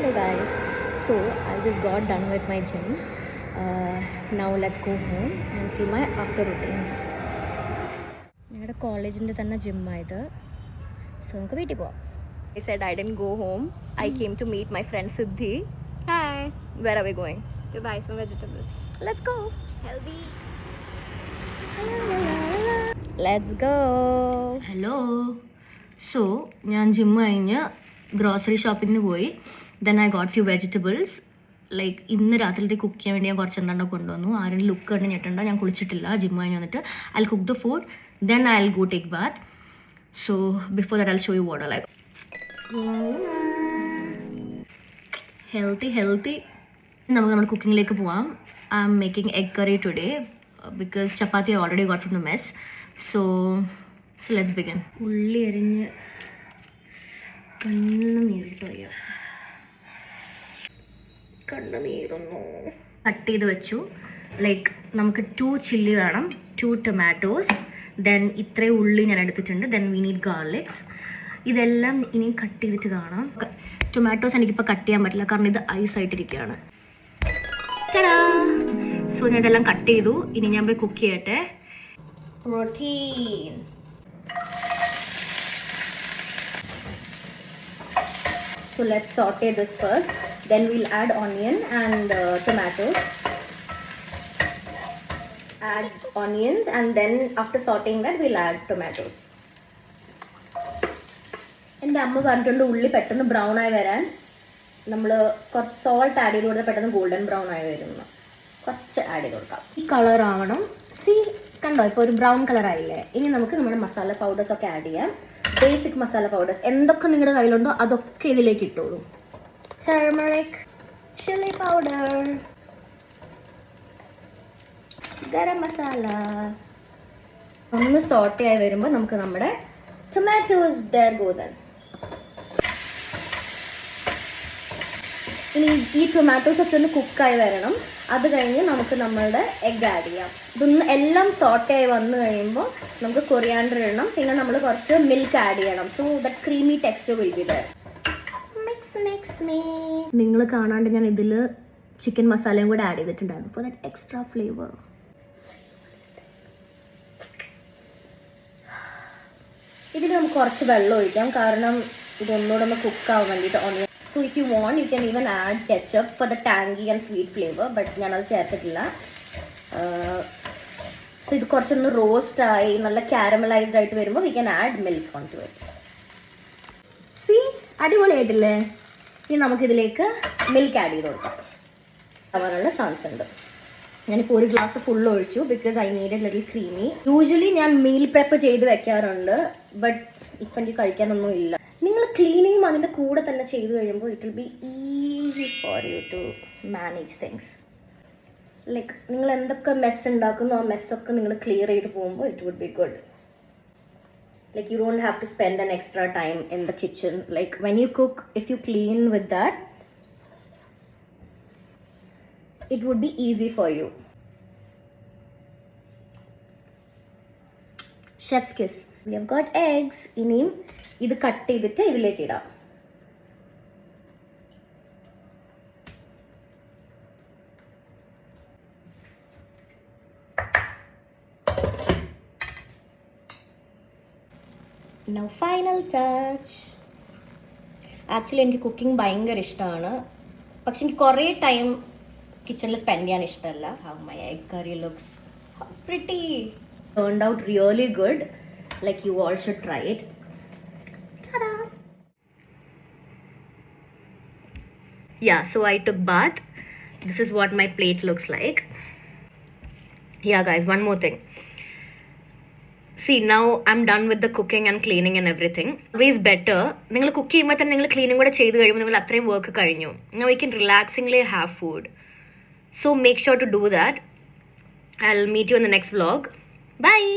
Hello guys, so I just got done with my gym. Now let's go home and see my after routines. ഞങ്ങളുടെ കോളേജിൻ്റെ തന്നെ ജിമ്മായത്. So നമുക്ക് വീട്ടിൽ പോവാം. I said I didn't go home. I came to meet my friend Siddhi. Hi. Where are we going? To buy some vegetables. Let's go. Healthy. Let's go. Hello. So ഞാൻ gym കഴിഞ്ഞ് grocery ഷോപ്പിങ്ങിന് പോയി. Then I got few vegetables. Like ഇന്ന് രാത്രിയിലേക്ക് cook ചെയ്യാൻ വേണ്ടി ഞാൻ കുറച്ച് എന്താണ്ടോ കൊണ്ടുവന്നു. ആരെങ്കിലും ലുക്ക് കണ്ട് ഞെട്ടണ്ട, ഞാൻ കുളിച്ചിട്ടില്ല. ജിമ്മ് കഴിഞ്ഞ് വന്നിട്ട് I cook the food, then I go take bath. So before that I show you what I like. Healthy നമുക്ക് നമ്മുടെ കുക്കിങ്ങിലേക്ക് പോവാം. I am making egg curry today because chapati I already got from the mess. So let's begin. ഉള്ളി അരിഞ്ഞ് കണ്ണുനീരിട്ട് വയ്യ, കണ്ണുനീറുന്നു. Cut ചെയ്ത് വെച്ചു. Like നമുക്ക് 2 ചില്ലി വേണം, 2 ടൊമാറ്റോസ്, ദെൻ ഇത്രയും ഉള്ളി ഞാൻ എടുത്തിട്ടുണ്ട്, ദെൻ വി നീഡ് ഗാർലിക്സ്. ഇതെല്ലാം ഇനിയും കട്ട് ചെയ്തിട്ട് കാണാം. ടൊമാറ്റോസ് എനിക്കിപ്പോൾ കട്ട് ചെയ്യാൻ പറ്റില്ല കാരണം ഇത് ഐസായിട്ടിരിക്കുകയാണ്. സോ ഞാൻ ഇതെല്ലാം കട്ട് ചെയ്തു. ഇനി ഞാൻ പോയി കുക്ക് ചെയ്യട്ടെ. Protein. So let's saute this first. Then we'll add onion and tomatoes. Add onions and then after sauteing that we'll add tomatoes. എൻ്റെ അമ്മ പറഞ്ഞിട്ടുണ്ട് ഉള്ളി പെട്ടെന്ന് ബ്രൗൺ ആയി വരാൻ നമ്മൾ കുറച്ച് സോൾട്ട് ആഡ് ചെയ്ത് കൊടുത്താൽ പെട്ടെന്ന് ഗോൾഡൻ ബ്രൗൺ ആയി വരുന്നു. കുറച്ച് ആഡ് ചെയ്ത് കൊടുക്കാം. ഈ കളർ ആവണം. കണ്ടോ, ഇപ്പോൾ ഒരു ബ്രൗൺ കളർ ആയില്ലേ. ഇനി നമുക്ക് നമ്മുടെ മസാല പൗഡേഴ്സ് ഒക്കെ ആഡ് ചെയ്യാം. ബേസിക് മസാല പൗഡേഴ്സ് എന്തൊക്കെ നിങ്ങളുടെ കയ്യിലുണ്ടോ അതൊക്കെ ഇതിലേക്ക് ഇട്ടോളൂ. Turmeric, chilli powder, garam masala. ഒന്ന് സോട്ട് ആയി വരുമ്പോൾ നമുക്ക് നമ്മുടെ ടൊമാറ്റോസ് there goes in. ഇനി ഈ ടൊമാറ്റോസ് ഒക്കെ ഒന്ന് കുക്കായി വരണം. അത് കഴിഞ്ഞ് നമുക്ക് നമ്മളുടെ എഗ് ആഡ് ചെയ്യാം. ഇതൊന്ന് എല്ലാം സോട്ടായി വന്നു കഴിയുമ്പോൾ നമുക്ക് കൊറിയാണ്ടർ ഇടണം. പിന്നെ നമ്മൾ കുറച്ച് മിൽക്ക് ആഡ് ചെയ്യണം. So that creamy texture will be there. നിങ്ങൾ കാണാണ്ട് ഞാൻ ഇതിൽ ചിക്കൻ മസാലയും കൂടെ ആഡ് ചെയ്തിട്ടുണ്ടായിരുന്നു ഫോർ ദാറ്റ് എക്സ്ട്രാ ഫ്ലേവർ. ഇതിൽ നമുക്ക് കുറച്ച് വെള്ളം ഒഴിക്കാം കാരണം ഇതൊന്നുകൂടെ ഒന്ന് കുക്കാവാൻ വേണ്ടിയിട്ട് onion. So if you want, you can even add ketchup for the tangy and sweet flavor, but ഞാനത് ചേർത്തിട്ടില്ല. സോ ഇത് കുറച്ചൊന്ന് റോസ്റ്റ് ആയി നല്ല കാരമലൈസ്ഡ് ആയിട്ട് വരുമ്പോൾ we can add milk onto it. See, അടിപൊളിയായിട്ടില്ലേ? ഇനി നമുക്കിതിലേക്ക് മിൽക്ക് ആഡ് ചെയ്ത് കൊടുക്കാം. ആവാനുള്ള ചാൻസ് ഉണ്ട്. ഞാനിപ്പോൾ ഒരു ഗ്ലാസ് ഫുൾ ഒഴിച്ചു because I need A little creamy. Usually ഞാൻ മീൽ പ്രെപ്പ് ചെയ്ത് വെക്കാറുണ്ട്, ബട്ട് ഇപ്പം എനിക്ക് കഴിക്കാനൊന്നും ഇല്ല. നിങ്ങൾ ക്ലീനിങ്ങും അതിൻ്റെ കൂടെ തന്നെ ചെയ്ത് കഴിയുമ്പോൾ it will be easy for you to manage things. Like നിങ്ങൾ എന്തൊക്കെ മെസ്സ് ഉണ്ടാക്കുന്നോ ആ മെസ്സൊക്കെ നിങ്ങൾ ക്ലിയർ ചെയ്ത് പോകുമ്പോൾ it would be good. Like you don't have to spend an extra time in the kitchen. Like when you cook, if you clean with that, it would be easy for you. Chef's kiss. We have got eggs. ഇനിയും ഇത് cut ചെയ്തിട്ട് ഇതിലേക്ക് ഇടാം. Now final touch. Actually എനിക്ക് cooking ഭയങ്കര ഇഷ്ടമാണ്, പക്ഷെ എനിക്ക് കുറേ ടൈം കിച്ചണിൽ സ്പെൻഡ് ചെയ്യാൻ ഇഷ്ടമല്ല. How my egg curry looks. How pretty. Turned out really good. Like you all should try it. Ta-da. Yeah, so I took bath. This is what my plate looks like. Yeah guys, one more thing. See, now I'm done with the cooking and cleaning and everything. Always better. നിങ്ങൾ cook ചെയ്യുമ്പോൾ തന്നെ നിങ്ങൾ cleaning കൂടെ ചെയ്ത് കഴിയുമ്പോൾ നിങ്ങൾ അത്രയും work കഴിഞ്ഞു. Now we can relaxingly have food. So make sure to do that. I'll meet you in the next vlog. Bye.